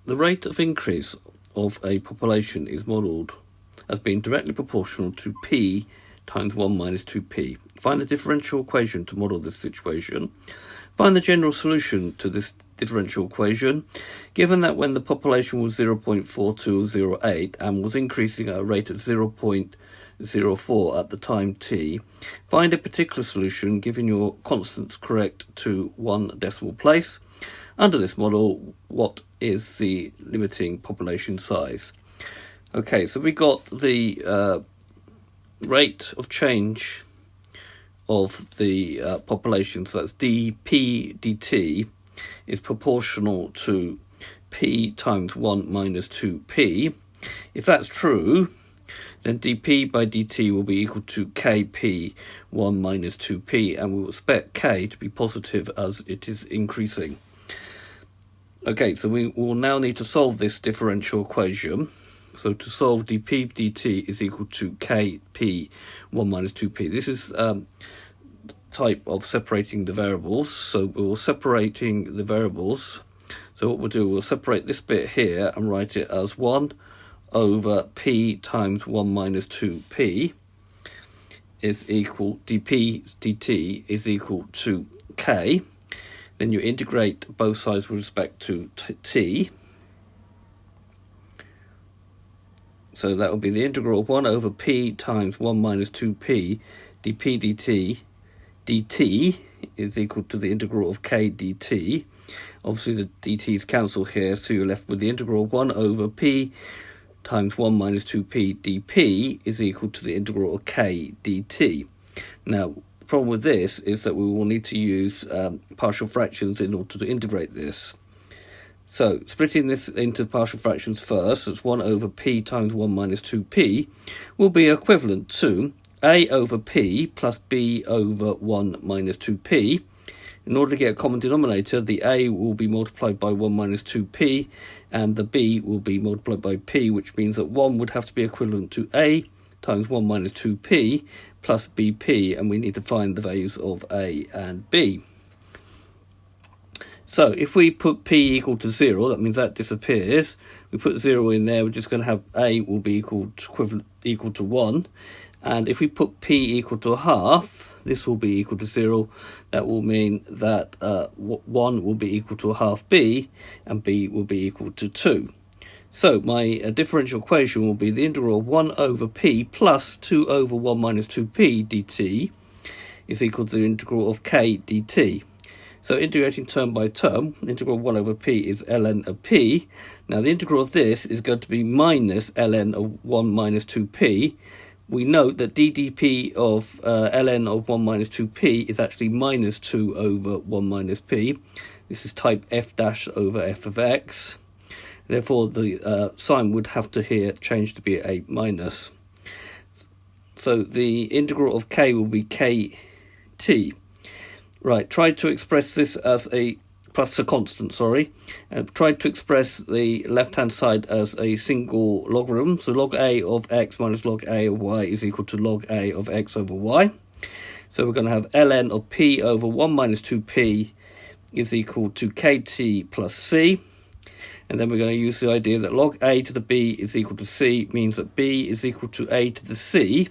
The rate of increase of a population is modelled as being directly proportional to p times 1 minus 2p. Find the differential equation to model this situation. Find the general solution to this differential equation. Given that when the population was 0.4208 and was increasing at a rate of 0.04 at the time t, find a particular solution giving your constants correct to 1 decimal place. Under this model, what is the limiting population size? Okay, so we got the rate of change of the population, so that's dp dt is proportional to p times 1 minus 2p. If that's true, then dp by dt will be equal to kp 1 minus 2p, and we will expect k to be positive as it is increasing. Okay, so we will now need to solve this differential equation. So to solve dp dt is equal to kp 1 minus 2p. This is type of separating the variables. So we're separating the variables. So what we'll do, we'll separate this bit here and write it as 1 over p times 1 minus 2p is equal, dp dt is equal to k. Then you integrate both sides with respect to t. So that will be the integral of 1 over p times 1 minus 2p dp dt is equal to the integral of k dt. Obviously the dt's cancel here, so you're left with the integral of 1 over p times 1 minus 2p dp is equal to the integral of k dt. Now, the problem with this is that we will need to use partial fractions in order to integrate this. So, splitting this into partial fractions first, that's 1 over p times 1 minus 2p, will be equivalent to a over p plus b over 1 minus 2p. In order to get a common denominator, the a will be multiplied by 1 minus 2p, and the b will be multiplied by p, which means that 1 would have to be equivalent to a times 1 minus 2p plus bp, and we need to find the values of a and b. So if we put p equal to 0, that means that disappears. We put 0 in there, we're just going to have a will be equal to 1. And if we put p equal to a half, this will be equal to 0. That will mean that 1 will be equal to a half b, and b will be equal to 2. So my differential equation will be the integral of 1 over p plus 2 over 1 minus 2p dt is equal to the integral of k dt. So integrating term by term, the integral of 1 over p is ln of p. Now the integral of this is going to be minus ln of 1 minus 2p. We note that ddp of ln of 1 minus 2p is actually minus 2 over 1 minus p. This is type f dash over f of x. Therefore, the sign would have to here change to be a minus. So the integral of k will be kt. Right, try to express this as a plus a constant, sorry. Try to express the left-hand side as a single logarithm. So log a of x minus log a of y is equal to log a of x over y. So we're going to have ln of p over 1 minus 2p is equal to kt plus c. And then we're going to use the idea that log a to the b is equal to c means that b is equal to a to the c.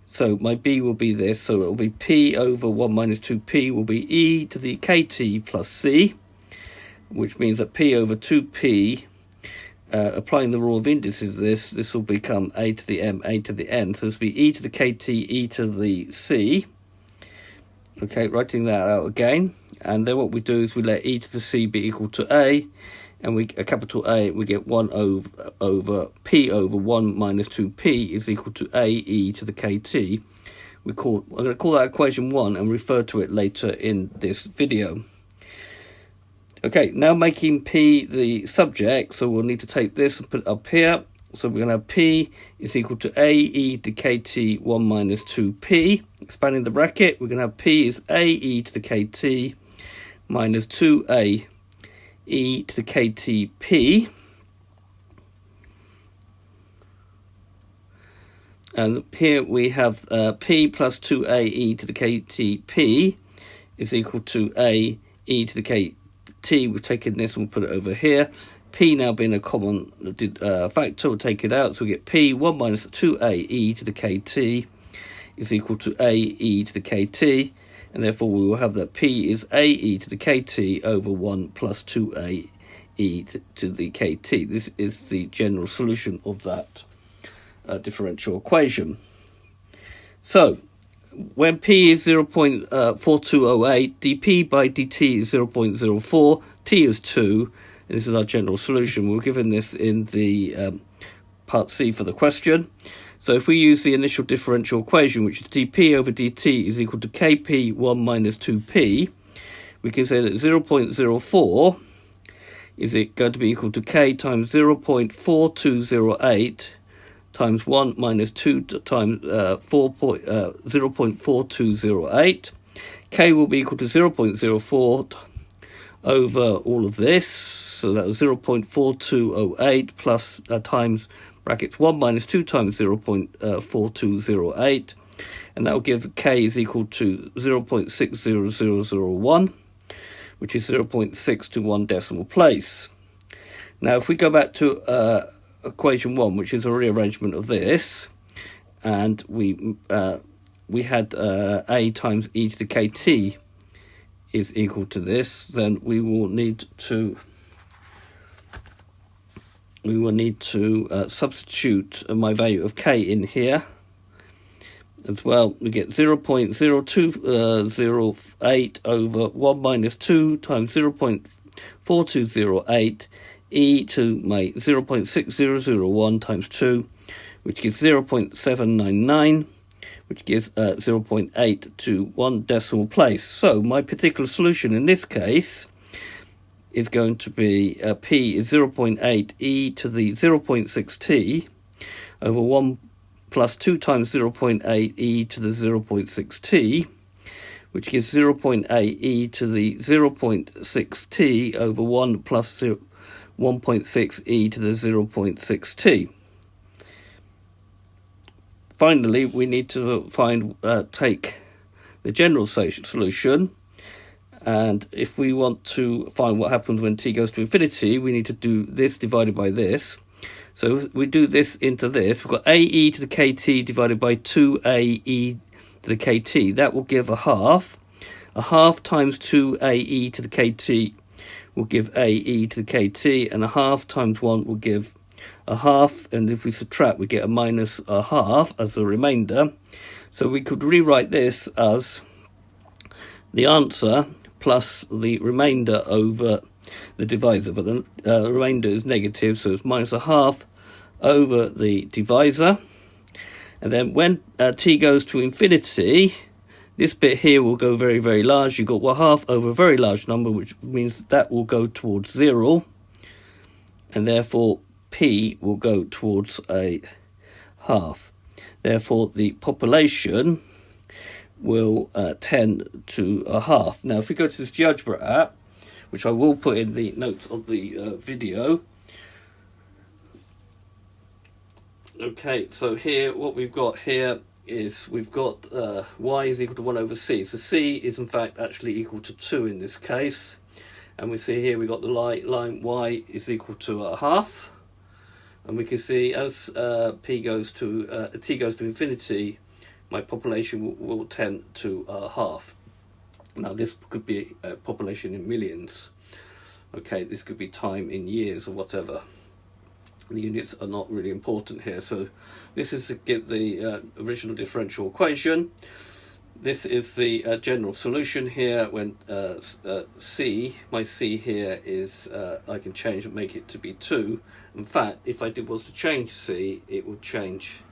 So my b will be this, so it will be p over 1 minus 2p will be e to the kt plus c, which means that p over 2p, applying the rule of indices this will become a to the m, a to the n. So this will be e to the kt, e to the c. Okay, writing that out again. And then what we do is we let e to the c be equal to a, and we a capital A, we get 1 over p over 1 minus 2p is equal to a e to the kt. I'm going to call that equation 1 and refer to it later in this video. Okay, now making p the subject, so we'll need to take this and put it up here. So we're going to have p is equal to a e to the kt 1 minus 2p. Expanding the bracket, we're going to have p is a e to the kt minus 2a e to the ktp, and here we have p plus 2a e to the ktp is equal to a e to the kt. We've taken this and we'll put it over here. p now being a common factor, we'll take it out. So we get p 1 minus 2a e to the kt is equal to a e to the kt, and therefore we will have that p is a e to the kt over 1 plus 2a e to the kt. This is the general solution of that differential equation. So when p is 0.4208, dp by dt is 0.04, t is 2, and this is our general solution. We're given this in the part C for the question. So if we use the initial differential equation, which is dp over dt is equal to kp 1 minus 2p, we can say that 0.04 is it going to be equal to k times 0.4208 times 1 minus 2 times 0.4208. K will be equal to 0.04 over all of this. So that was 0.4208 plus times brackets 1 minus 2 times 0.4208. And that will give K is equal to 0.60001, which is 0.6 to 1 decimal place. Now, if we go back to equation 1, which is a rearrangement of this, and we had a times e to the kt is equal to this, then we will need to substitute my value of k in here as well. We get 0.0208 over 1 minus 2 times 0.4208 e to my 0.6001 times 2, which gives 0.799, which gives 0.8 to 1 decimal place. So my particular solution in this case is going to be p is 0.8 e to the 0.6t over 1 plus 2 times 0.8 e to the 0.6t, which gives 0.8 e to the 0.6t over 1 plus 1.6 e to the 0.6t. Finally, we need to take the general solution, and if we want to find what happens when t goes to infinity, we need to do this divided by this. So if we do this into this, we've got ae to the kt divided by 2ae to the kt. That will give a half. A half times 2ae to the kt will give ae to the kt, and a half times 1 will give a half, and if we subtract we get a minus a half as the remainder. So we could rewrite this as the answer plus the remainder over the divisor, but the remainder is negative, so it's minus a half over the divisor. And then when t goes to infinity, this bit here will go very, very large. You've got 1/2 over a very large number, which means that will go towards 0, and therefore p will go towards a half. Therefore, the population will tend to a half. Now, if we go to this GeoGebra app, which I will put in the notes of the video. Okay, so here, what we've got here is we've got y is equal to 1 over c. So c is in fact actually equal to 2 in this case. And we see here we've got the line y is equal to a half. And we can see as t goes to infinity, my population will tend to a half. Now this could be a population in millions. Okay, this could be time in years or whatever. The units are not really important here. So this is to get the original differential equation. This is the general solution here when my c here is, I can change and make it to be 2. In fact, if I was to change c, it would change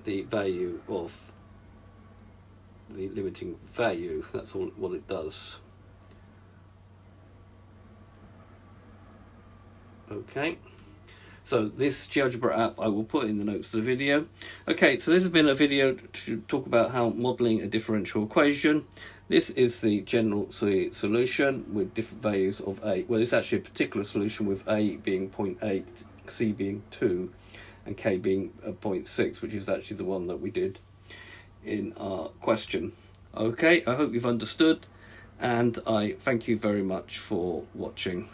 the value of the limiting value. That's all what it does. Okay. So this GeoGebra app I will put in the notes of the video. Okay, so this has been a video to talk about how modelling a differential equation. This is the general solution with different values of a. Well, it's actually a particular solution with a being 0.8, c being 2, and k being 0.6, which is actually the one that we did in our question. Okay, I hope you've understood, and I thank you very much for watching.